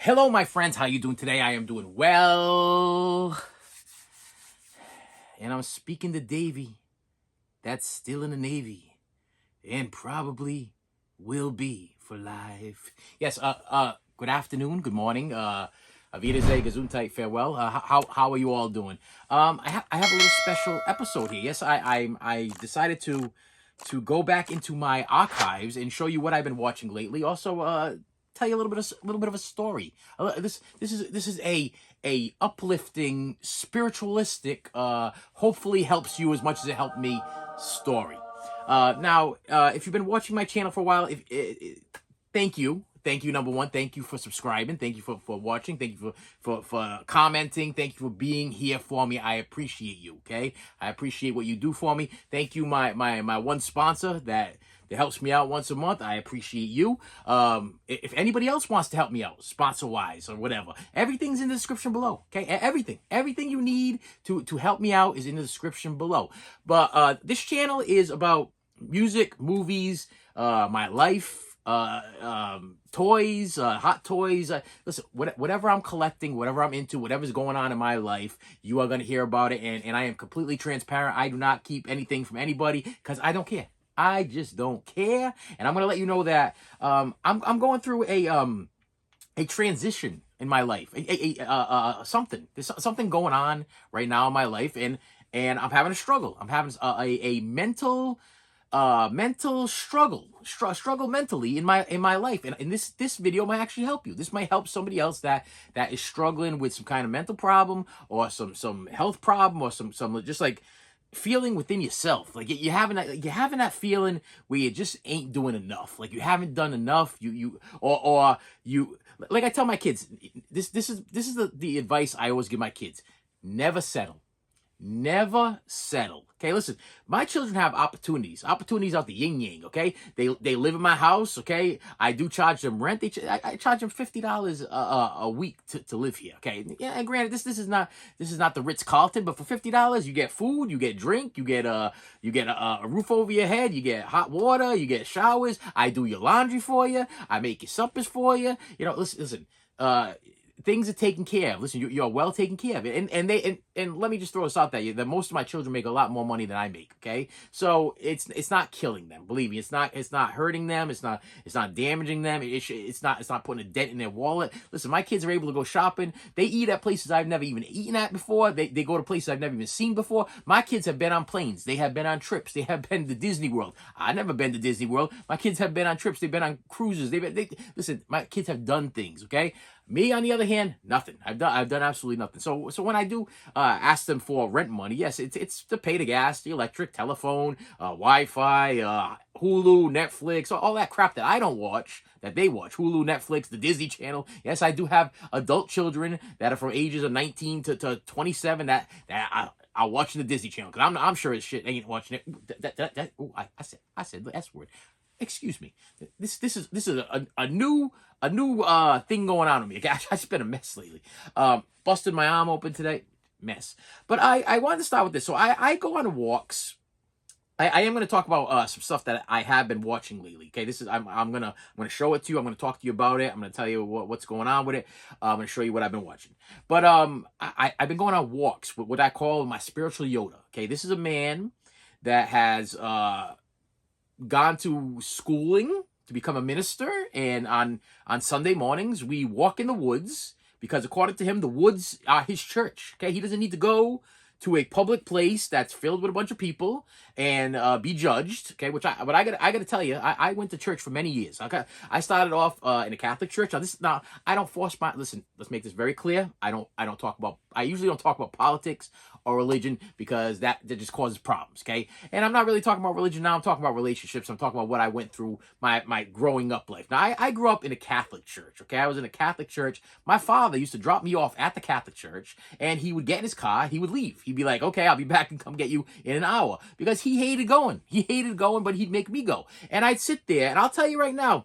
Hello, my friends. How you doing today? I am doing well. And I'm speaking to Davey. That's still in the Navy. And probably will be for life. Yes, good afternoon, good morning. Wiedersehen, Gesundheit, farewell. How are you all doing? I have a little special episode here. Yes, I decided to go back into my archives and show you what I've been watching lately. Also, tell you a little bit of a story. This is a uplifting, spiritualistic, hopefully helps you as much as it helped me story. Now, if you've been watching my channel for a while, thank you. Thank you, number one. Thank you for subscribing. Thank you for watching. Thank you for commenting. Thank you for being here for me. I appreciate you, okay? I appreciate what you do for me. Thank you, my one sponsor that helps me out once a month. I appreciate you. If anybody else wants to help me out, sponsor-wise or whatever, everything's in the description below, okay? Everything you need to help me out is in the description below. But this channel is about music, movies, my life, toys, hot toys. Listen, whatever I'm collecting, whatever I'm into, whatever's going on in my life, you are going to hear about it. And I am completely transparent. I do not keep anything from anybody because I don't care. I just don't care. And I'm going to let you know that I'm going through a transition in my life. There's something going on right now in my life, and I'm having a struggle. I'm having a mental struggle mentally in my life, and this video might actually help you. This might help somebody else that is struggling with some kind of mental problem or some health problem or some just like feeling within yourself, like you're having that feeling where you just ain't doing enough, like you haven't done enough, or you, like I tell my kids, this is the advice I always give my kids: never settle. Never settle. Okay, listen, my children have opportunities out the yin yang. Okay, they live in my house. Okay, I do charge them rent. I charge them $50 a week to live here. Okay, yeah, and granted, this is not the Ritz-Carlton, but for $50 you get food, you get drink, you get a roof over your head, you get hot water, you get showers. I do your laundry for you. I make your suppers for you. You know, listen. Things are taken care of. Listen, you're well taken care of. And let me just throw this out there: that most of my children make a lot more money than I make. Okay, so it's not killing them. Believe me, it's not hurting them. It's not damaging them. It's not putting a dent in their wallet. Listen, my kids are able to go shopping. They eat at places I've never even eaten at before. They go to places I've never even seen before. My kids have been on planes. They have been on trips. They have been to Disney World. I've never been to Disney World. My kids have been on trips. They've been on cruises. Listen, my kids have done things. Okay. Me, on the other hand, nothing. I've done absolutely nothing. So when I do ask them for rent money, yes, it's to pay the gas, the electric, telephone, Wi-Fi, Hulu, Netflix, all that crap that I don't watch, that they watch. Hulu, Netflix, the Disney Channel. Yes, I do have adult children that are from ages of 19 to 27 that are watching the Disney Channel, because I'm sure as shit they ain't watching it. I said the S word. Excuse me. This is a new thing going on with me. I just been a mess lately. Busted my arm open today. Mess. But I wanted to start with this. So I go on walks. I am going to talk about some stuff that I have been watching lately. Okay, I'm gonna show it to you. I'm gonna talk to you about it. I'm gonna tell you what's going on with it. I'm gonna show you what I've been watching. But I've been going on walks with what I call my spiritual Yoda. Okay, this is a man that has gone to schooling to become a minister, and on Sunday mornings we walk in the woods, because according to him the woods are his church. Okay, he doesn't need to go to a public place that's filled with a bunch of people and be judged. Okay, but I gotta tell you, I went to church for many years. Okay, I started off in a Catholic church. Now I don't force my, listen, let's make this very clear. I usually don't talk about politics or religion, because that just causes problems. Okay, and I'm not really talking about religion now. I'm talking about relationships. I'm talking about what I went through my growing up life. Now I grew up in a Catholic church. Okay, I was in a Catholic church. My father used to drop me off at the Catholic church, and he would get in his car. He would leave. He'd be like, okay, I'll be back and come get you in an hour, because he hated going. But he'd make me go. And I'd sit there, and I'll tell you right now,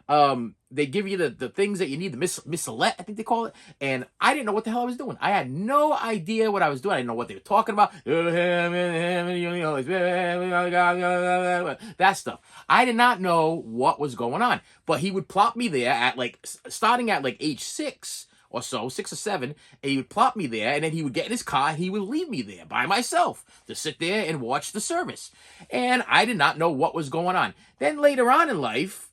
They give you the things that you need, the missalette, I think they call it. And I didn't know what the hell I was doing. I had no idea what I was doing. I didn't know what they were talking about. That stuff. I did not know what was going on. But he would plop me there at starting at age 6 or so, 6 or 7, and he would plop me there, and then he would get in his car and he would leave me there by myself to sit there and watch the service. And I did not know what was going on. Then later on in life,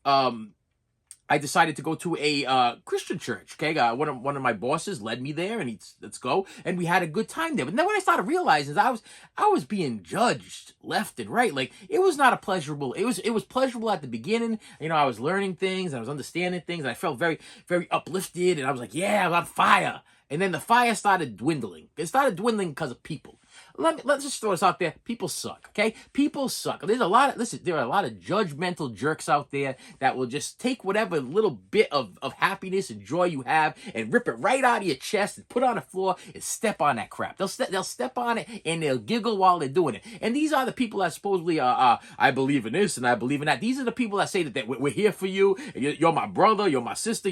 I decided to go to a Christian church. Okay, one of my bosses led me there, and let's go, and we had a good time there. But then what I started realizing is I was being judged left and right. Like, it was not a pleasurable. It was pleasurable at the beginning. I was learning things, I was understanding things, and I felt very, very uplifted, and I was like, yeah, I'm on fire. And then the fire started dwindling. It started dwindling because of people. Let's just throw this out there. People suck, okay? People suck. There are a lot of judgmental jerks out there that will just take whatever little bit of happiness and joy you have and rip it right out of your chest and put it on the floor and step on that crap. They'll step on it and they'll giggle while they're doing it. And these are the people that supposedly I believe in this and I believe in that. These are the people that say that we're here for you. You're my brother. You're my sister.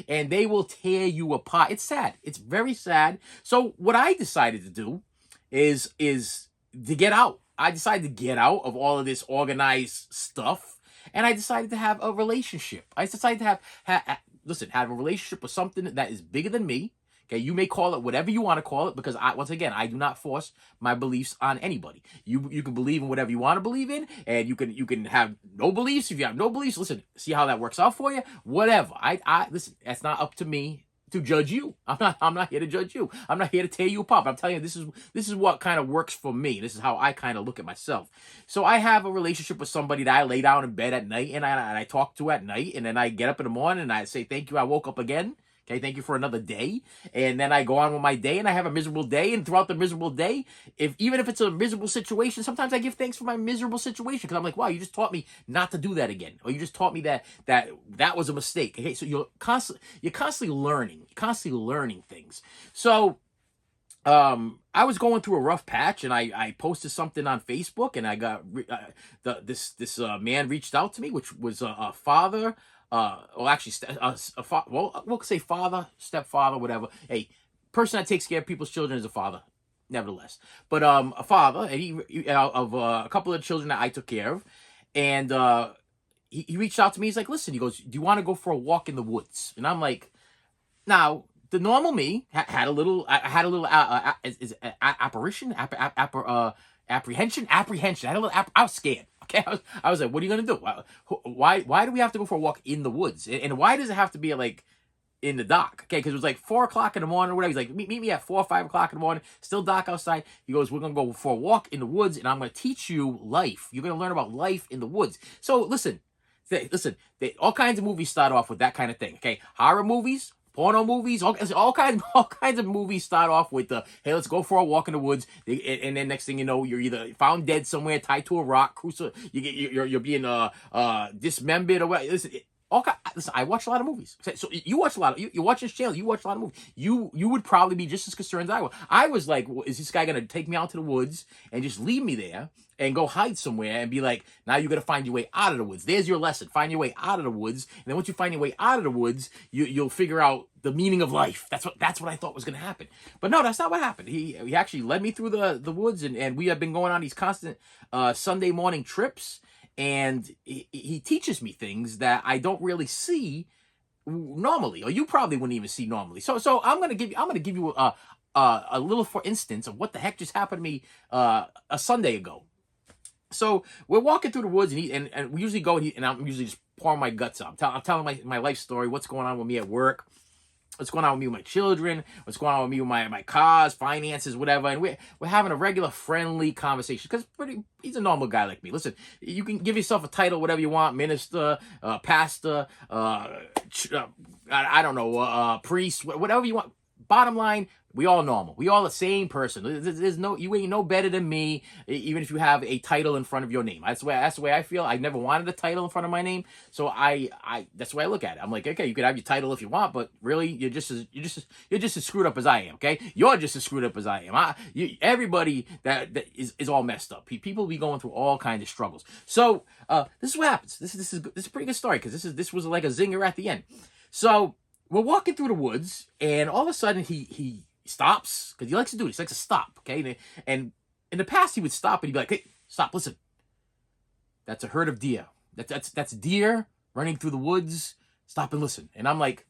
And they will tear you apart. It's sad. It's very sad. So what I decided to do is to get out. I decided to get out of all of this organized stuff, and I decided to have a relationship. I decided to have a relationship with something that is bigger than me. Okay, you may call it whatever you want to call it, because once again, I do not force my beliefs on anybody. You can believe in whatever you want to believe in, and you can have no beliefs. If you have no beliefs, listen, see how that works out for you. Whatever. I listen. That's not up to me to judge you. I'm not here to judge you. I'm not here to tear you apart. I'm telling you, this is what kind of works for me. This is how I kind of look at myself. So I have a relationship with somebody that I lay down in bed at night and I talk to at night, and then I get up in the morning and I say, thank you, I woke up again. Okay, thank you for another day. And then I go on with my day and I have a miserable day. And throughout the miserable day, even if it's a miserable situation, sometimes I give thanks for my miserable situation, because I'm like, wow, you just taught me not to do that again. Or you just taught me that was a mistake. Okay, so you're constantly learning things. So I was going through a rough patch, and I posted something on Facebook, and I got this man reached out to me, which was a father. Well, actually, we'll say father, stepfather, whatever. A person that takes care of people's children is a father, nevertheless. But a father, and he of a couple of children that I took care of, and he reached out to me. He's like, listen, he goes, do you want to go for a walk in the woods? And I'm like, now the normal me had a little apprehension. I had a little. I was scared. Okay, I was like, what are you gonna do? Why do we have to go for a walk in the woods? And why does it have to be like in the dark? Okay, because it was like 4 o'clock in the morning or whatever. He's like, meet me at 4 or 5 o'clock in the morning. Still dark outside. He goes, we're gonna go for a walk in the woods, and I'm gonna teach you life. You're gonna learn about life in the woods. So listen, all kinds of movies start off with that kind of thing. Okay, horror movies, porno movies, all kinds of movies start off with hey, let's go for a walk in the woods, and then next thing you know, you're either found dead somewhere, tied to a rock, you're being dismembered or what. Listen, I watch a lot of movies. So you watch a lot of you watch this channel. You watch a lot of movies. You would probably be just as concerned as I was. I was like, well, is this guy gonna take me out to the woods and just leave me there and go hide somewhere and be like, now you got to find your way out of the woods. There's your lesson. Find your way out of the woods. And then once you find your way out of the woods, you'll figure out the meaning of life. That's what I thought was going to happen. But no, that's not what happened. He actually led me through the woods, and we have been going on these constant Sunday morning trips. And he teaches me things that I don't really see normally, or you probably wouldn't even see normally. So I'm gonna give you a little, for instance, of what the heck just happened to me a Sunday ago. So we're walking through the woods, and we usually go, and I'm usually just pouring my guts out. I'm telling my life story, what's going on with me at work, what's going on with me with my children, what's going on with me with my cars, finances, whatever. And we're having a regular friendly conversation, because he's a normal guy like me. Listen, you can give yourself a title, whatever you want, minister, pastor, I don't know, priest, whatever you want. bottom line, we all normal. We all the same person. There's no, you ain't no better than me, even if you have a title in front of your name. That's the way I feel. I never wanted a title in front of my name, so that's the way I look at it. I'm like, okay, you could have your title if you want, but really, you're just as screwed up as I am. Okay, you're just as screwed up as I am. Everybody that is all messed up. People be going through all kinds of struggles. So this is what happens. This is a pretty good story, because this was like a zinger at the end. So we're walking through the woods, and all of a sudden he stops, because he likes to do this. He likes to stop, okay? And in the past, he would stop and he'd be like, hey, stop, listen. That's a herd of deer. That's deer running through the woods. Stop and listen. And I'm like,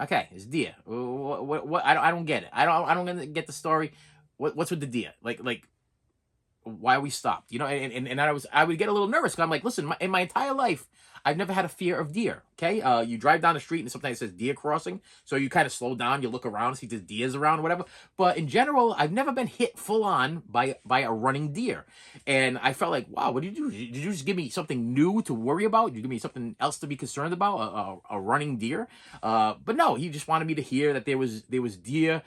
okay, it's deer. What? I don't get it. I don't get the story. What's with the deer? Like, why are we stopped? You know, and I would get a little nervous, because I'm like, listen, in my entire life, I've never had a fear of deer, okay? You drive down the street and sometimes it says deer crossing, so you kind of slow down, you look around, see if there's deers around or whatever. But in general, I've never been hit full on by a running deer. And I felt like, wow, what did you do? Did you just give me something new to worry about? Did you give me something else to be concerned about, a running deer? But no, he just wanted me to hear that there was deer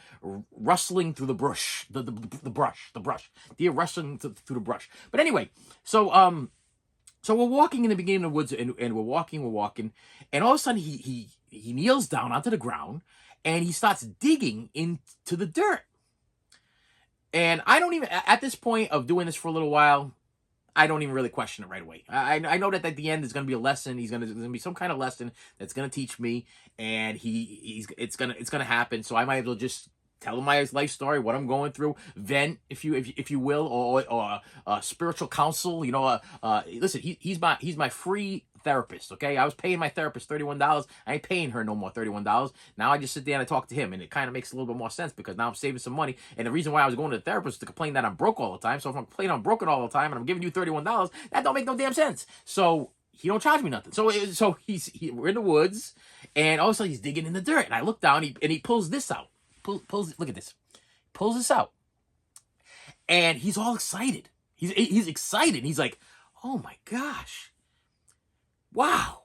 rustling through the brush, the brush, deer rustling through the brush. But anyway, so we're walking in the beginning of the woods, and we're walking, and all of a sudden he kneels down onto the ground, and he starts digging into the dirt. And I don't even, at this point of doing this for a little while, I don't even really question it right away. I know that at the end there's going to be a lesson. There's going to be some kind of lesson that's going to teach me, and it's going to happen. So I might as well just tell him my life story, what I'm going through, vent, if you will, or spiritual counsel. You know, listen, he's my free therapist. Okay, I was paying my therapist $31. I ain't paying her no more $31. Now I just sit there and I talk to him, and it kind of makes a little bit more sense, because now I'm saving some money. And the reason why I was going to the therapist was to complain that I'm broke all the time. So if I'm complaining I'm broken all the time, and I'm giving you $31, that don't make no damn sense. So he don't charge me nothing. So we're in the woods, and all of a sudden he's digging in the dirt, and I look down, and he pulls this out. Look at this. Pulls this out, and he's all excited. He's excited. He's like, "Oh my gosh, wow,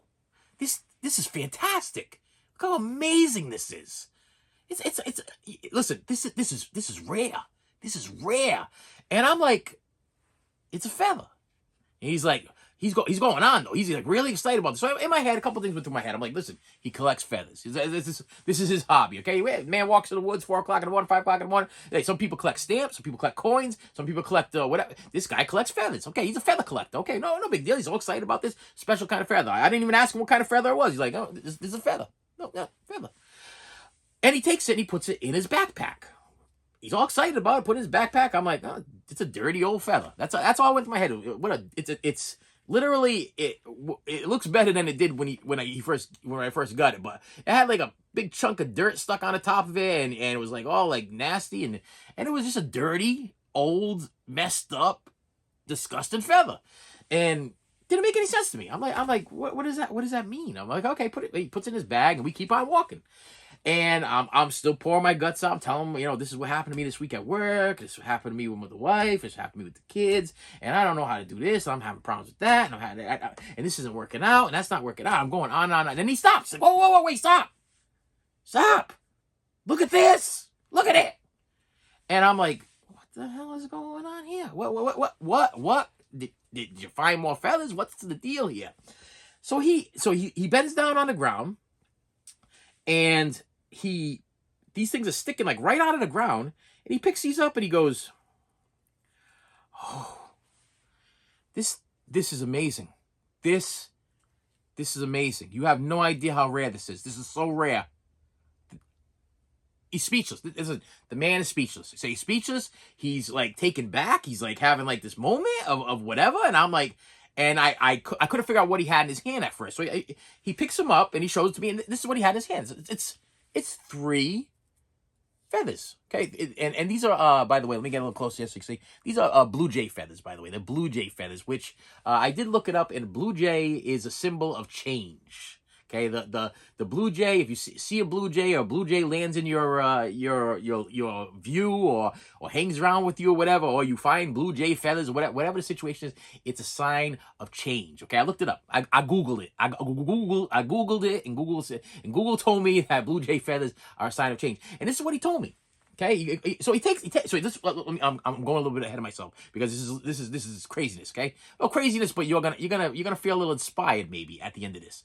this is fantastic! Look how amazing this is! It's listen, this is rare. This is rare." And I'm like, "It's a feather." And he's like, He's going on, though. He's like really excited about this. So in my head, a couple things went through my head. I'm like, listen, he collects feathers. This is his hobby, okay? Man walks in the woods 4 o'clock in the morning, 5 o'clock in the morning. Hey, some people collect stamps. Some people collect coins. Some people collect whatever. This guy collects feathers. Okay, he's a feather collector. Okay, no big deal. He's all excited about this special kind of feather. I didn't even ask him what kind of feather it was. He's like, oh, this is a feather. No, feather. And he takes it and he puts it in his backpack. He's all excited about it, put it in his backpack. I'm like, oh, it's a dirty old feather. That's all went through my head. It's literally, it looks better than it did when I first got it, but it had like a big chunk of dirt stuck on the top of it, and it was like all like nasty, and it was just a dirty, old, messed up, disgusting feather, and didn't make any sense to me. I'm like, what does that mean? I'm like, okay, he puts it in his bag, and we keep on walking. And I'm still pouring my guts out. I'm telling him, this is what happened to me this week at work. This happened to me with the wife. This happened to me with the kids. And I don't know how to do this. I'm having problems with that. And this isn't working out. And that's not working out. I'm going on and on. And then he stops. Like, whoa, wait, stop. Stop. Look at this. Look at it. And I'm like, what the hell is going on here? What? Did you find more feathers? What's the deal here? So he bends down on the ground, and these things are sticking like right out of the ground, and he picks these up and he goes, oh, this is amazing. This is amazing. You have no idea how rare this is. This is so rare. He's speechless. The man is speechless. So he's speechless. He's like taken back. He's like having like this moment of whatever. And I'm like, and I couldn't figure out what he had in his hand at first. So he picks him up and he shows it to me, and this is what he had in his hands. It's 3 feathers. Okay, and these are by the way, let me get a little closer so you can see. These are blue jay feathers, by the way. They're blue jay feathers, which I did look it up, and blue jay is a symbol of change. Okay, the blue jay. If you see a blue jay, or a blue jay lands in your view, or hangs around with you, or whatever, or you find blue jay feathers, or whatever the situation is, it's a sign of change. Okay, I looked it up. I googled it. I googled it, and Google told me that blue jay feathers are a sign of change. And this is what he told me. Okay, so he takes. So this. I'm going a little bit ahead of myself because this is craziness. Okay, well, craziness, but you're gonna feel a little inspired maybe at the end of this.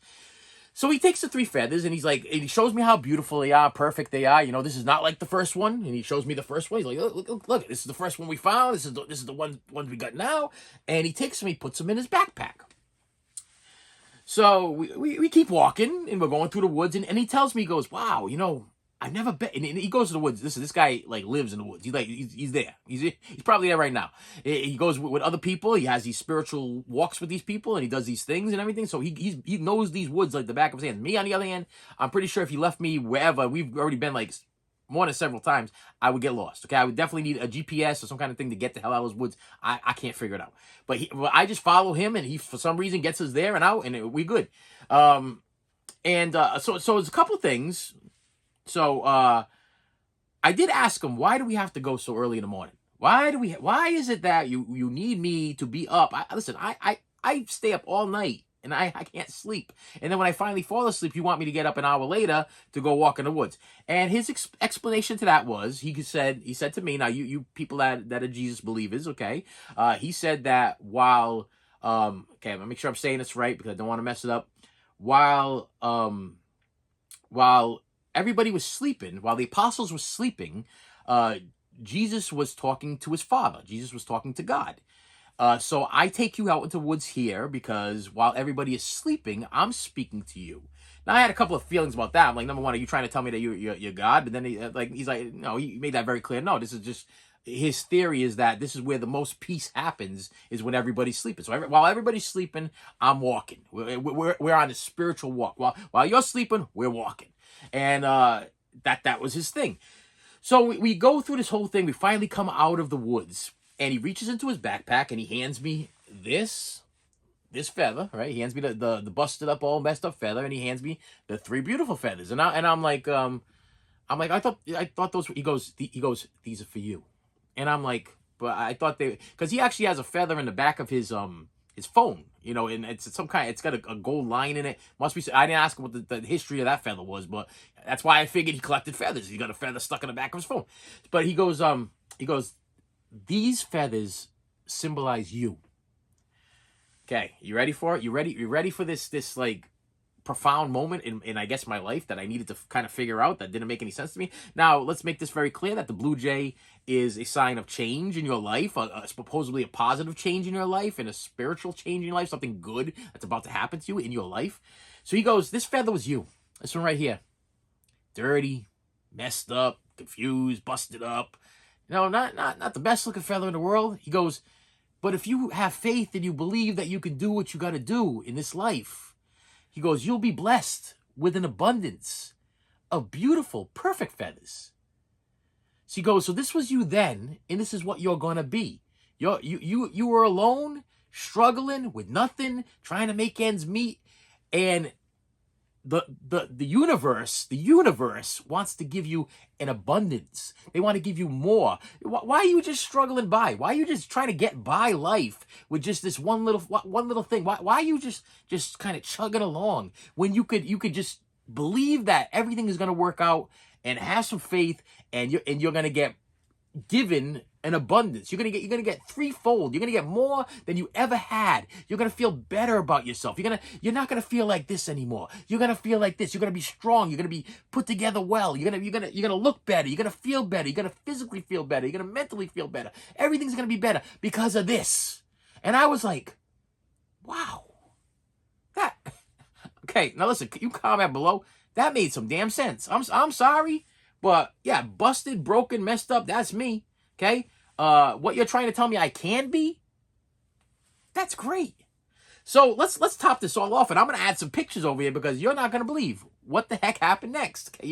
So he takes the 3 feathers and he shows me how beautiful they are, perfect they are. You know, this is not like the first one. And he shows me the first one. He's like, look, this is the first one we found. This is the ones we got now. And he takes them, he puts them in his backpack. So we keep walking and we're going through the woods, and he tells me, he goes, wow, you know, I've never been, and he goes to the woods. This guy like lives in the woods. He's there. He's probably there right now. He goes with other people. He has these spiritual walks with these people, and he does these things and everything. So he knows these woods like the back of his hand. Me, on the other hand, I'm pretty sure if he left me wherever, we've already been like more than several times, I would get lost. Okay, I would definitely need a GPS or some kind of thing to get the hell out of those woods. I can't figure it out. But I just follow him, and he for some reason gets us there and out, and we good. So there's a couple things. So I did ask him, why do we have to go so early in the morning? Why is it that you need me to be up? Listen, I stay up all night and I can't sleep. And then when I finally fall asleep, you want me to get up an hour later to go walk in the woods. And his explanation to that was, he said to me, now you people that are Jesus believers, okay? He said that while, okay, I'm gonna make sure I'm saying this right because I don't want to mess it up. While everybody was sleeping, while the apostles were sleeping, Jesus was talking to his Father. Jesus was talking to God. So I take you out into the woods here because while everybody is sleeping, I'm speaking to you. Now I had a couple of feelings about that. I'm like, number one, are you trying to tell me that you're God? But then he's like, no, he made that very clear. No, this is just, his theory is that this is where the most peace happens, is when everybody's sleeping. So while everybody's sleeping, I'm walking. We're on a spiritual walk. While you're sleeping, we're walking. And that was his thing. So we go through this whole thing. We finally come out of the woods, and he reaches into his backpack and he hands me this feather, right? He hands me the busted up, all messed up feather, and he hands me the 3 beautiful feathers. And I'm like, I thought those. He goes, these are for you. And I'm like, but I thought because he actually has a feather in the back of his phone, you know, and it's some kind, it's got a gold line in it. Must be, I didn't ask him what the history of that feather was, but that's why I figured he collected feathers. He got a feather stuck in the back of his phone. But he goes, these feathers symbolize you. Okay, you ready for it? You ready for this like profound moment in I guess my life that I needed to kind of figure out that didn't make any sense to me. Now, let's make this very clear that the blue jay is a sign of change in your life, supposedly a positive change in your life and a spiritual change in your life, something good that's about to happen to you in your life. So he goes, this feather was you. This one right here. Dirty, messed up, confused, busted up. You know, not the best looking feather in the world. He goes, but if you have faith and you believe that you can do what you got to do in this life, he goes, you'll be blessed with an abundance of beautiful, perfect feathers. So he goes, so this was you then, and this is what you're going to be. You were alone, struggling with nothing, trying to make ends meet, and the universe wants to give you an abundance. They want to give you more. Why are you just struggling by? Why are you just trying to get by life with just this one little thing? Why are you just kind of chugging along when you could just believe that everything is going to work out and have some faith, and you're going to get given an abundance. You're gonna get threefold. You're gonna get more than you ever had. You're gonna feel better about yourself. You're not gonna feel like this anymore. You're gonna feel like this. You're gonna be strong. You're gonna be put together well. You're gonna look better. You're gonna feel better. You're gonna physically feel better. You're gonna mentally feel better. Everything's gonna be better because of this. And I was like, wow. That okay, now listen, you comment below. That made some damn sense. I'm sorry. But yeah, busted, broken, messed up, that's me. Okay? What you're trying to tell me I can be? That's great. So let's top this all off, and I'm gonna add some pictures over here because you're not gonna believe what the heck happened next. Okay?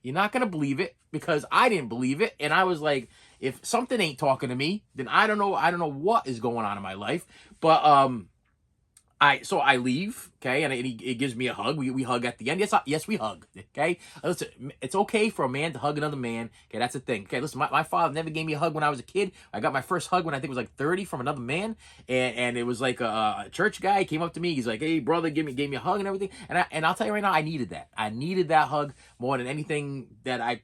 You're not gonna believe it because I didn't believe it, and I was like, if something ain't talking to me, then I don't know what is going on in my life. But So I leave, okay, and he gives me a hug. We hug at the end. Yes, we hug, okay. Listen, it's okay for a man to hug another man. Okay, that's the thing. Okay, listen, my father never gave me a hug when I was a kid. I got my first hug when I think it was like 30 from another man, and it was like a church guy came up to me. He's like, "Hey, brother, gave me a hug and everything." And I'll tell you right now, I needed that. I needed that hug more than anything that I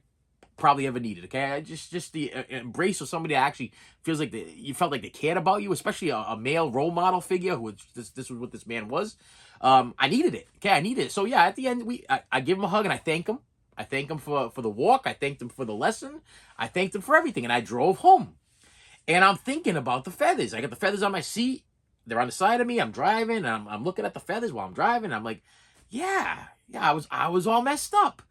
probably ever needed. Okay, just the embrace of somebody that actually feels like you felt like they cared about you, especially a male role model figure, who was this was what this man was. I needed it. Okay, I needed it. So yeah, at the end I give him a hug and I thank him. I thank him for the walk. I thanked him for the lesson. I thanked him for everything, and I drove home. And I'm thinking about the feathers. I got the feathers on my seat. They're on the side of me. I'm driving. And I'm looking at the feathers while I'm driving. I'm like, yeah, I was all messed up.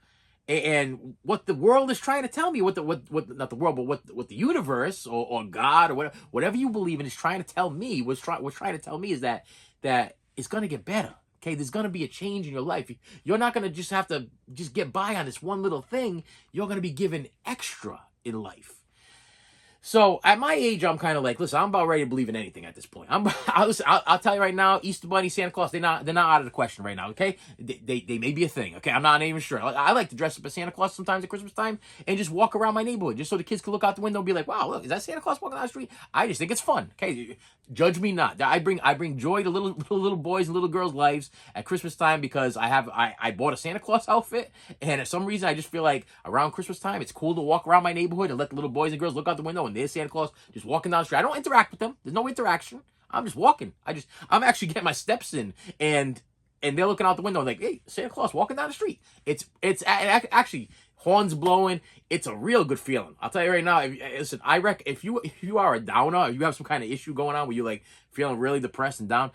And what the world is trying to tell me, what not the world, but what the universe or God or whatever you believe in is trying to tell me, was trying to tell me is that it's gonna get better. Okay, there's gonna be a change in your life. You're not gonna just have to just get by on this one little thing. You're gonna be given extra in life. So at my age, I'm kind of like, listen, I'm about ready to believe in anything at this point. I'll tell you right now, Easter Bunny, Santa Claus, they're not out of the question right now. Okay, they may be a thing. Okay, I'm not even sure. I like to dress up as Santa Claus sometimes at Christmas time and just walk around my neighborhood, just so the kids can look out the window and be like, wow, look, is that Santa Claus walking down the street? I just think it's fun. Okay, judge me not. I bring joy to little boys and little girls' lives at Christmas time because I bought a Santa Claus outfit, and for some reason I just feel like around Christmas time it's cool to walk around my neighborhood and let the little boys and girls look out the window and there's Santa Claus just walking down the street. I don't interact with them. There's no interaction. I'm just walking. I'm actually getting my steps in, and they're looking out the window like, hey, Santa Claus walking down the street. It's actually horns blowing. It's a real good feeling. I'll tell you right now. Listen, if you are a downer, or you have some kind of issue going on where you're like feeling really depressed and down,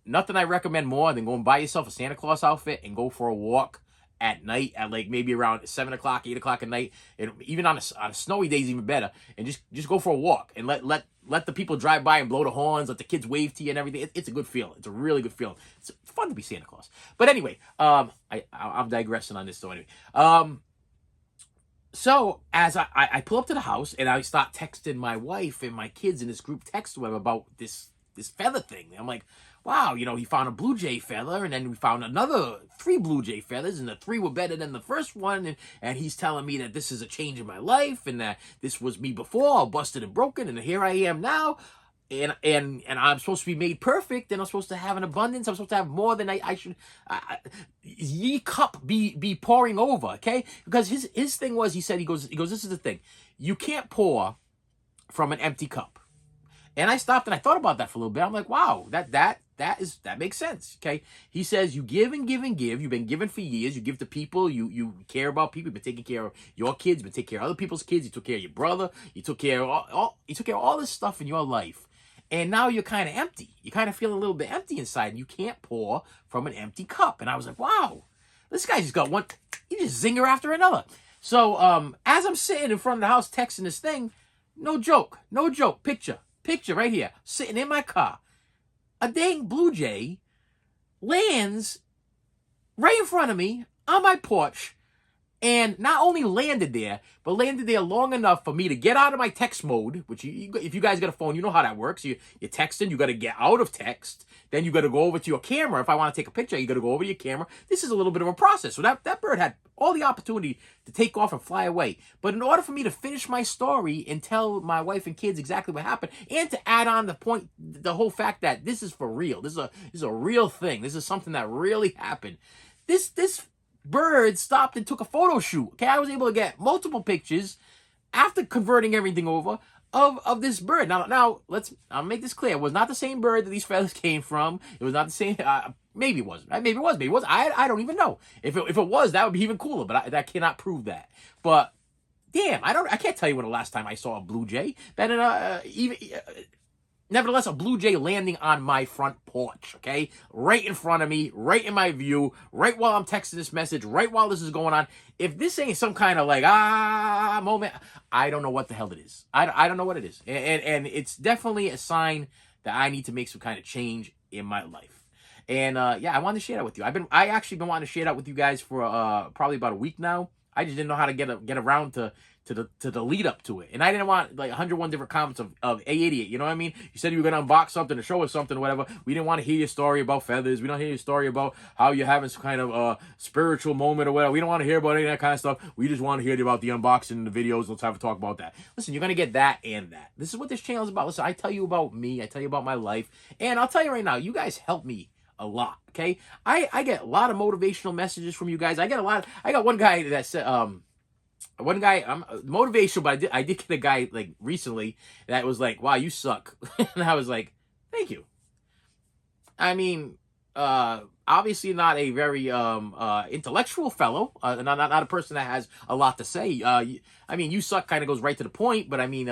nothing I recommend more than go and buy yourself a Santa Claus outfit and go for a walk at night at like maybe around 7 o'clock, 8 o'clock at night, and even on a snowy days even better, and just go for a walk and let the people drive by and blow the horns, let the kids wave to you and everything. It's a good feeling. It's a really good feeling. It's fun to be Santa Claus. But anyway, I'm digressing on this. So anyway, so as I pull up to the house and I start texting my wife and my kids in this group text web about this feather thing. I'm like, wow, he found a blue jay feather, and then we found another 3 blue jay feathers, and the 3 were better than the first one, and he's telling me that this is a change in my life, and that this was me before, all busted and broken, and here I am now, and I'm supposed to be made perfect, and I'm supposed to have an abundance, I'm supposed to have more than I should, ye cup be pouring over, okay? Because his thing was, he goes, this is the thing, you can't pour from an empty cup. And I stopped and I thought about that for a little bit. I'm like, wow, that makes sense. Okay. He says you give and give and give. You've been giving for years. You give to people. You care about people. You've been taking care of your kids. You've been taking care of other people's kids. You took care of your brother. You took care of all this stuff in your life. And now you're kind of empty. You kind of feel a little bit empty inside, and you can't pour from an empty cup. And I was like, wow, this guy just got one. He just zinger after another. So as I'm sitting in front of the house texting this thing, no joke, picture right here, sitting in my car, a dang blue jay lands right in front of me on my porch, and not only landed there, but landed there long enough for me to get out of my text mode, which if you guys got a phone, you know how that works. You're texting, you got to get out of text, then you got to go over to your camera. If I want to take a picture, you got to go over to your camera. This is a little bit of a process. So that bird had all the opportunity to take off and fly away. But in order for me to finish my story and tell my wife and kids exactly what happened, and to add on the whole fact that this is for real, this is a real thing, this is something that really happened, this bird stopped and took a photo shoot. Okay, I was able to get multiple pictures after converting everything over of this bird. Now I'll make this clear. It was not the same bird that these feathers came from. It was not the same. Maybe it was. Maybe it was. I don't even know. If it was, that would be even cooler. But that cannot prove that. But damn, I can't tell you when the last time I saw a blue jay. Nevertheless, a blue jay landing on my front porch, okay? Right in front of me, right in my view, right while I'm texting this message, right while this is going on. If this ain't some kind of like, moment, I don't know what the hell it is. I don't know what it is. And it's definitely a sign that I need to make some kind of change in my life. And yeah, I wanted to share that with you. I actually been wanting to share that with you guys for probably about a week now. I just didn't know how to get around to the lead up to it. And I didn't want like 101 different comments of a idiot. You know what I mean? You said you were gonna unbox something to show us something or whatever. We didn't want to hear your story about feathers. We don't hear your story about how you're having some kind of spiritual moment or whatever. We don't want to hear about any of that kind of stuff. We just want to hear about the unboxing and the videos. Let's have a talk about that. Listen, you're gonna get that and that. This is what this channel is about. Listen, I tell you about me. I tell you about my life. And I'll tell you right now, you guys help me a lot. Okay, I get a lot of motivational messages from you guys. I got one guy that said one guy, I'm motivational, but I did get a guy like recently that was like, wow, you suck. And I was like, thank you. I mean, obviously not a very intellectual fellow, not a person that has a lot to say. I mean, you suck kind of goes right to the point, but I mean,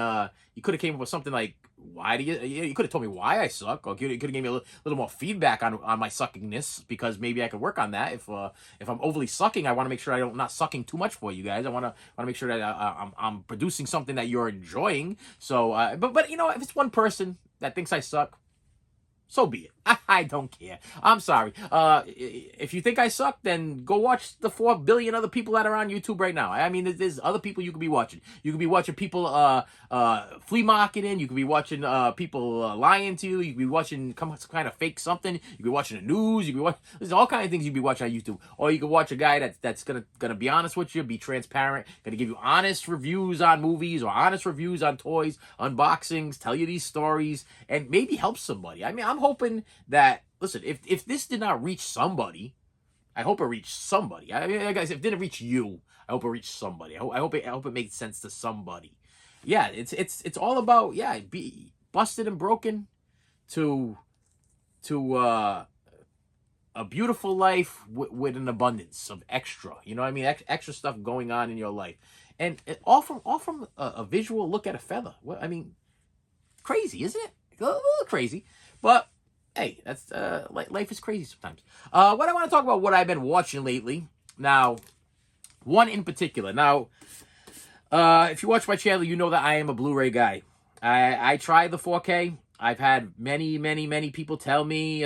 you could have came up with something like, why do you could have told me why I suck, or you could have gave me a little more feedback on my suckingness, because maybe I could work on that. If I'm overly sucking, I want to make sure I'm not sucking too much for you guys. I want to make sure that I'm producing something that you're enjoying. So, but you know, if it's one person that thinks I suck, so be it. I don't care. I'm sorry. If you think I suck, then go watch the 4 billion other people that are on YouTube right now. I mean, there's other people you could be watching. You could be watching people flea marketing. You could be watching people lying to you. You could be watching some kind of fake something. You could be watching the news. You could be watching. There's all kinds of things you could be watching on YouTube. Or you could watch a guy that's gonna be honest with you, be transparent, gonna give you honest reviews on movies or honest reviews on toys, unboxings, tell you these stories, and maybe help somebody. I mean, I'm hoping that, listen, if this did not reach somebody, I hope it reached somebody. I mean, guys, if it didn't reach you, I hope it reached somebody. I hope it made sense to somebody. Yeah, it's all about, yeah, be busted and broken to a beautiful life with an abundance of extra. You know what I mean? Extra stuff going on in your life, and all from a visual look at a feather. Well, I mean, crazy, isn't it? A little crazy, but hey, that's life is crazy sometimes. What I want to talk about, what I've been watching lately. Now, one in particular. Now, if you watch my channel, you know that I am a Blu-ray guy. I tried the 4K. I've had many people tell me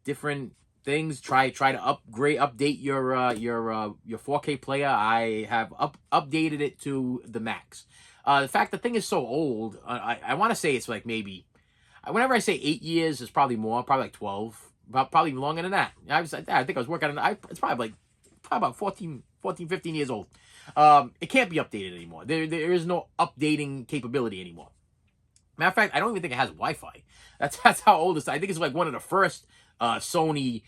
different things. Try to update your 4K player. I have updated it to the max. The fact the thing is so old, I want to say it's like maybe, whenever I say 8 years, it's probably more, probably like 12, probably even longer than that. I think I was working on it. It's probably about 14, 15 years old. It can't be updated anymore. There is no updating capability anymore. Matter of fact, I don't even think it has Wi-Fi. That's how old it is. I think it's like one of the first Sony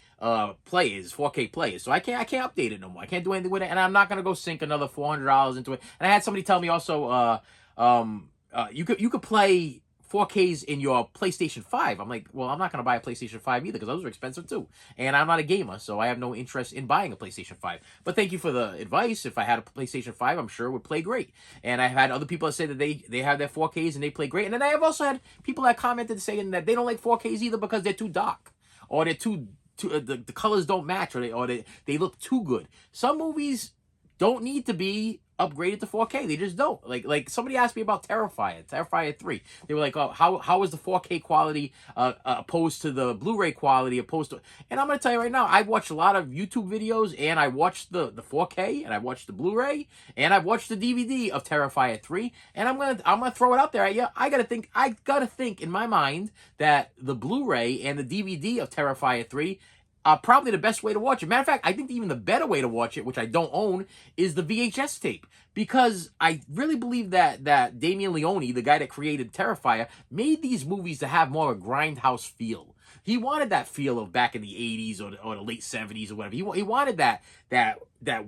players, 4K players. So I can't update it no more. I can't do anything with it, and I'm not gonna go sink another $400 into it. And I had somebody tell me also, you could play 4Ks in your PlayStation 5. I'm like, well, I'm not going to buy a PlayStation 5 either, because those are expensive too. And I'm not a gamer, so I have no interest in buying a PlayStation 5. But thank you for the advice. If I had a PlayStation 5, I'm sure it would play great. And I've had other people that say that they have their 4Ks and they play great. And then I have also had people that commented saying that they don't like 4Ks either because they're too dark, or they're the colors don't match, or they look too good. Some movies don't need to be upgraded to 4K. They just don't. Like somebody asked me about Terrifier 3. They were like, oh, how is the 4K quality opposed to the Blu-ray quality and I'm going to tell you right now, I've watched a lot of YouTube videos, and I watched the 4K, and I watched the Blu-ray, and I've watched the DVD of Terrifier 3, and I'm going to throw it out there. Yeah, I got to think in my mind that the Blu-ray and the DVD of Terrifier 3 probably the best way to watch it. Matter of fact, I think even the better way to watch it, which I don't own, is the VHS tape. Because I really believe that Damien Leone, the guy that created Terrifier, made these movies to have more of a grindhouse feel. He wanted that feel of back in the 80s or the late 70s or whatever. He wanted that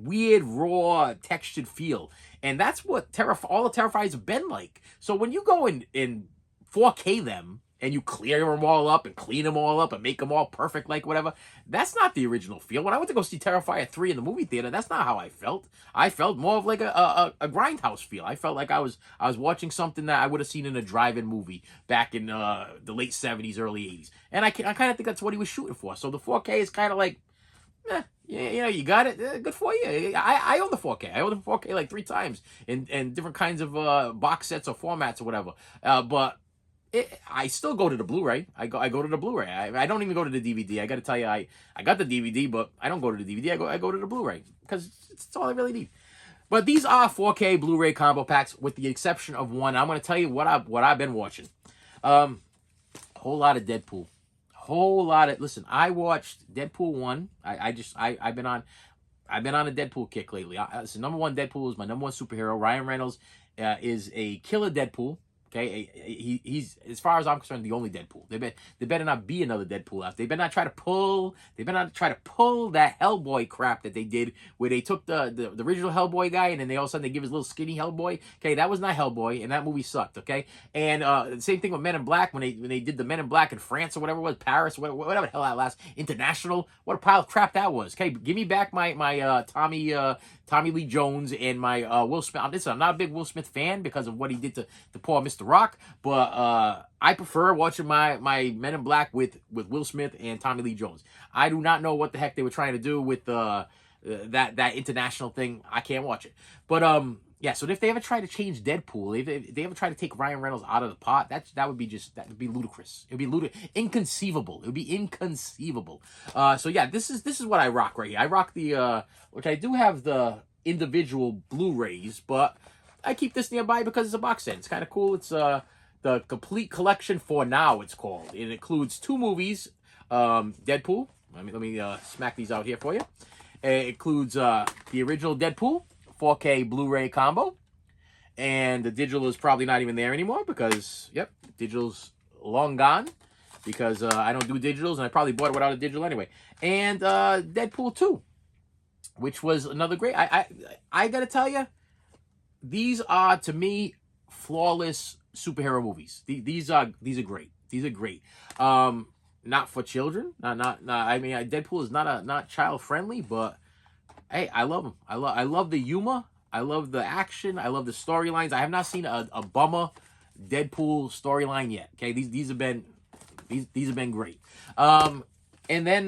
weird, raw, textured feel. And that's what all the Terrifiers have been like. So when you go in 4K them, and you clear them all up and clean them all up and make them all perfect, like whatever, that's not the original feel. When I went to go see Terrifier 3 in the movie theater, that's not how I felt. I felt more of like a grindhouse feel. I felt like I was watching something that I would have seen in a drive-in movie back in the late 70s, early 80s. And I kind of think that's what he was shooting for. So the 4K is kind of like, you know, you got it. Good for you. I own the 4K. I own the 4K like 3 times in different kinds of box sets or formats or whatever. But I still go to the Blu-ray. I go to the Blu-ray. I don't even go to the DVD. I got to tell you, I got the DVD, but I don't go to the DVD. I go to the Blu-ray because it's all I really need. But these are 4K Blu-ray combo packs, with the exception of one. I'm going to tell you what I've been watching. A whole lot of Deadpool. Listen, I watched Deadpool 1. I've been on a Deadpool kick lately. Listen, number one, Deadpool is my number one superhero. Ryan Reynolds is a killer Deadpool. Okay, he's, as far as I'm concerned, the only Deadpool. There better not be another Deadpool out. They better not try to pull that Hellboy crap that they did, where they took the original Hellboy guy and then they all of a sudden they give his little skinny Hellboy. Okay, that was not Hellboy, and that movie sucked. Okay, and the same thing with Men in Black, when they did the Men in Black in France or whatever it was, Paris, whatever the hell that last International. What a pile of crap that was. Okay, give me back my Tommy Lee Jones and my Will Smith. I'm not a big Will Smith fan because of what he did to poor Mr. Rock, but I prefer watching my Men in Black with Will Smith and Tommy Lee Jones. I do not know what the heck they were trying to do with that international thing. I can't watch it. But yeah, so if they ever try to change Deadpool, if they ever try to take Ryan Reynolds out of the pot, that would be ludicrous. It would be inconceivable. It would be inconceivable. So yeah, this is what I rock right here. I rock the which I do have the individual Blu-rays, but I keep this nearby because it's a box set. It's kind of cool. It's the complete collection for now, it's called. It includes 2 movies, Deadpool. Let me smack these out here for you. It includes the original Deadpool 4K Blu-ray combo, and the digital is probably not even there anymore because, yep, digital's long gone because I don't do digitals, and I probably bought it without a digital anyway. And Deadpool 2, which was another great. I gotta tell you, these are, to me, flawless superhero movies. These are great. These are great. Not for children. Not. I mean, Deadpool is not child friendly, but hey, I love them. I love the humor. I love the action. I love the storylines. I have not seen a bummer Deadpool storyline yet. Okay, these have been great. And then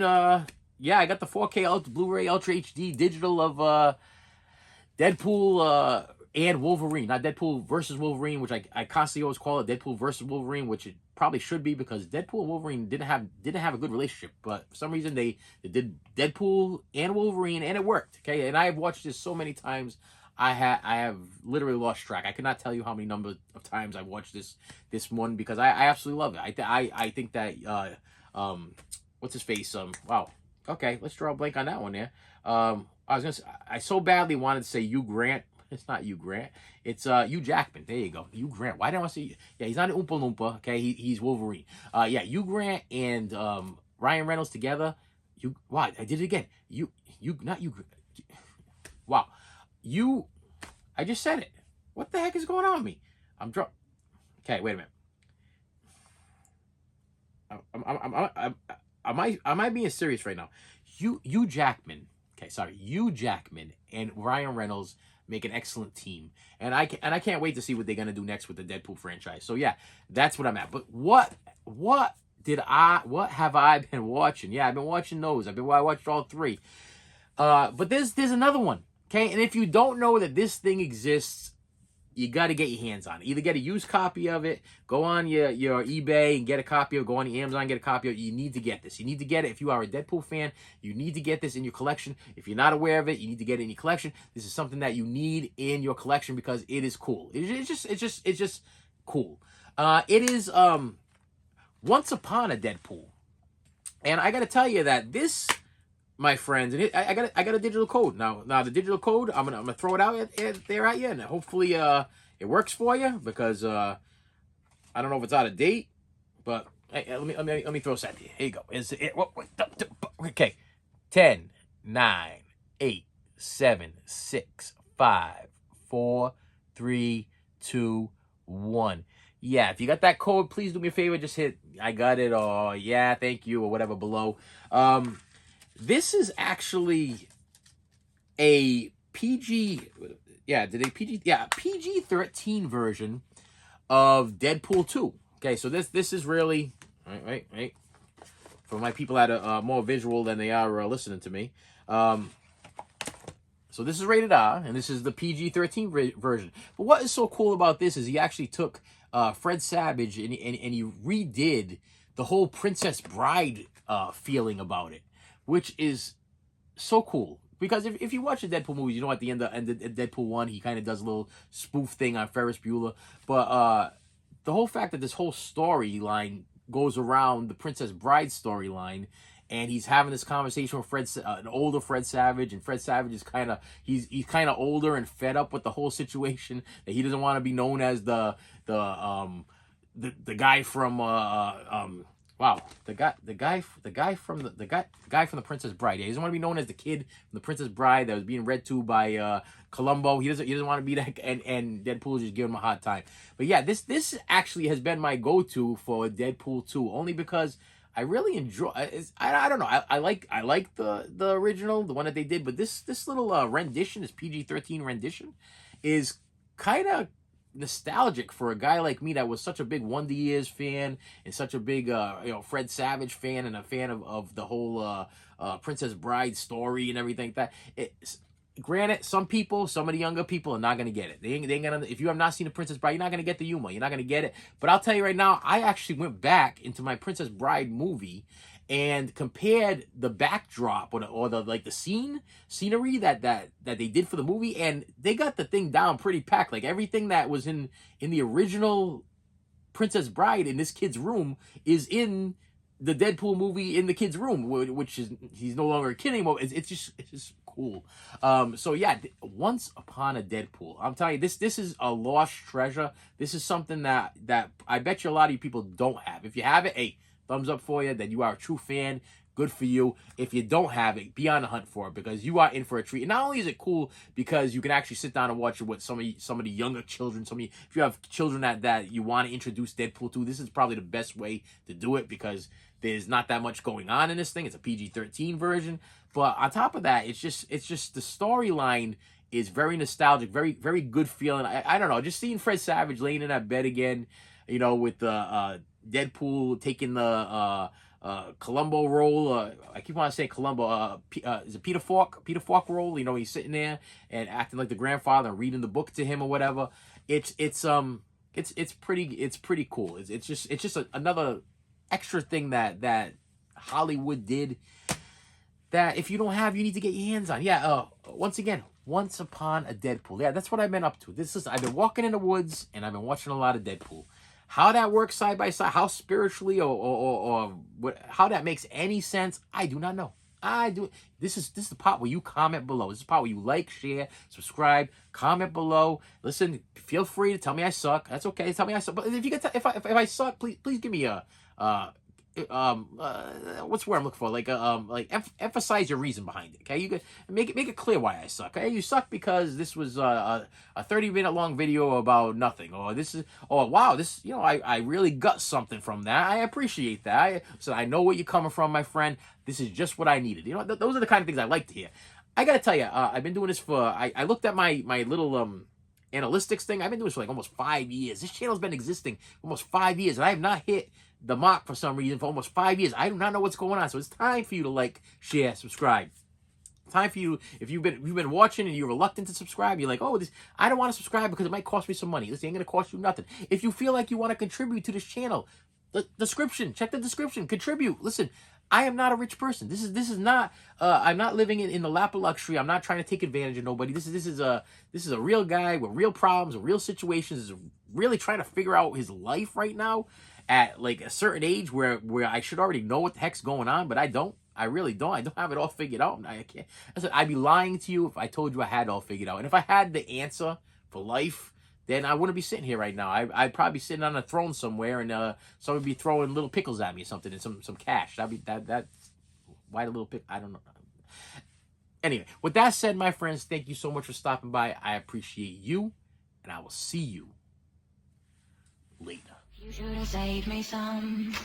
yeah, I got the 4K Blu-ray Ultra HD digital of Deadpool and Wolverine. Not Deadpool versus Wolverine, which I constantly always call it Deadpool versus Wolverine, which it probably should be because Deadpool and Wolverine didn't have a good relationship. But for some reason they did Deadpool and Wolverine, and it worked. Okay, and I have watched this so many times. I have literally lost track. I cannot tell you how many number of times I've watched this one because I absolutely love it. I think that what's his face? Wow. Okay, let's draw a blank on that one there. I was gonna say, I so badly wanted to say Hugh Grant. It's not Hugh Grant. It's Hugh Jackman. There you go. Hugh Grant. Why didn't I say? Yeah, he's not an Oompa Loompa. Okay, he's Wolverine. Yeah, Hugh Grant and Ryan Reynolds together. Wow, I did it again. Not Hugh. Wow, I just said it. What the heck is going on with me? I'm drunk. Okay, wait a minute. Am I being serious right now? Hugh Jackman. Okay, sorry. Hugh Jackman and Ryan Reynolds make an excellent team, and I can't wait to see what they're gonna do next with the Deadpool franchise. So yeah, that's what I'm at. But what have I been watching? Yeah, I've been watching those. I watched all 3. But there's another one. Okay, and if you don't know that this thing exists, you got to get your hands on it. Either get a used copy of it, go on your eBay and get a copy of it, go on your Amazon and get a copy of it. You need to get this. You need to get it. If you are a Deadpool fan, you need to get this in your collection. If you're not aware of it, you need to get it in your collection. This is something that you need in your collection because it is cool. It's just cool. It is Once Upon a Deadpool. And I got to tell you that this, my friends, and I got a digital code now. The digital code, I'm gonna throw it out there at you, and hopefully it works for you because I don't know if it's out of date, but hey, let me throw that here. Here you go. Is it? Okay, 10, 9, 8, 7, 6, 5, 4, 3, 2, 1. Yeah, if you got that code, please do me a favor. Just hit I got it, or yeah, thank you, or whatever below. This is actually a PG, PG-13 version of Deadpool 2. Okay, so this is really, right, for my people that are more visual than they are listening to me. So this is rated R, and this is the PG-13 version. But what is so cool about this is he actually took Fred Savage and he redid the whole Princess Bride feeling about it, which is so cool. because if you watch the Deadpool movies, you know at the end of Deadpool 1, he kind of does a little spoof thing on Ferris Bueller. But the whole fact that this whole storyline goes around the Princess Bride storyline, and he's having this conversation with an older Fred Savage, and Fred Savage is he's kind of older and fed up with the whole situation, that he doesn't want to be known as the guy from wow, the guy from the Princess Bride. Yeah, he doesn't want to be known as the kid from the Princess Bride that was being read to by Columbo. He doesn't want to be that, and Deadpool just giving him a hard time. But yeah, this actually has been my go-to for Deadpool 2, only because I really enjoy. I don't know. I like the original, the one that they did, but this little rendition, this PG-13 rendition, is kind of nostalgic for a guy like me that was such a big Wonder Years fan and such a big Fred Savage fan, and a fan of the whole Princess Bride story and everything like that. Granted, some of the younger people are not going to get it. They ain't gonna, if you have not seen the Princess Bride, you're not going to get the humor. You're not going to get it. But I'll tell you right now, I actually went back into my Princess Bride movie and compared the backdrop or the scenery that they did for the movie, and they got the thing down pretty packed. Like everything that was in the original Princess Bride in this kid's room is in the Deadpool movie in the kid's room, which is, he's no longer a kid anymore. It's just cool. So yeah, Once Upon a Deadpool. I'm telling you, this is a lost treasure. This is something that I bet you a lot of you people don't have. If you have it, hey, thumbs up for you, that you are a true fan. Good for you. If you don't have it, be on the hunt for it, because you are in for a treat. And not only is it cool because you can actually sit down and watch it with some of the younger children. If you have children that you want to introduce Deadpool to, this is probably the best way to do it, because there's not that much going on in this thing. It's a PG-13 version. But on top of that, it's just the storyline is very nostalgic, very, very good feeling. I don't know, just seeing Fred Savage laying in that bed again, with the Deadpool taking the Columbo role. I keep wanting to say Columbo. Is it Peter Falk? Peter Falk role. He's sitting there and acting like the grandfather and reading the book to him or whatever. It's pretty cool. It's just another extra thing that Hollywood did, that if you don't have, you need to get your hands on. Yeah. Once again, Once Upon a Deadpool. Yeah, that's what I've been up to. I've been walking in the woods and I've been watching a lot of Deadpool. How that works side by side, how spiritually or how that makes any sense, I do not know. This is the part where you comment below. This is the part where you like, share, subscribe, comment below. Listen, feel free to tell me I suck. That's okay. Tell me I suck. But if I suck, please give me a what's the word I'm looking for? Like emphasize your reason behind it. Okay, you can make it clear why I suck. Okay, you suck because this was a 30-minute long video about nothing, or wow, I really got something from that. I appreciate that. So I know where you're coming from, my friend. This is just what I needed. Those are the kind of things I like to hear. I gotta tell you, I've been doing this for. I looked at my little analytics thing. I've been doing this for like almost 5 years. This channel's been existing for almost 5 years, and I have not hit the mark for some reason for almost 5 years. I do not know what's going on. So it's time for you to like, share, subscribe. Time for you, if you've been watching and you're reluctant to subscribe, you're like, oh, I don't want to subscribe because it might cost me some money. This ain't gonna cost you nothing. If you feel like you want to contribute to this channel, the description, check the description, contribute. Listen, I am not a rich person. This is not. I'm not living in the lap of luxury. I'm not trying to take advantage of nobody. This is a real guy with real problems, with real situations. Is really trying to figure out his life right now at like a certain age where I should already know what the heck's going on, but I don't. I really don't. I don't have it all figured out. I can't. I'd be lying to you if I told you I had it all figured out. And if I had the answer for life, then I wouldn't be sitting here right now. I'd probably be sitting on a throne somewhere, and someone would be throwing little pickles at me or something, and some cash. That's why the little pick. I don't know. Anyway, with that said, my friends, thank you so much for stopping by. I appreciate you, and I will see you later. You should have saved me some.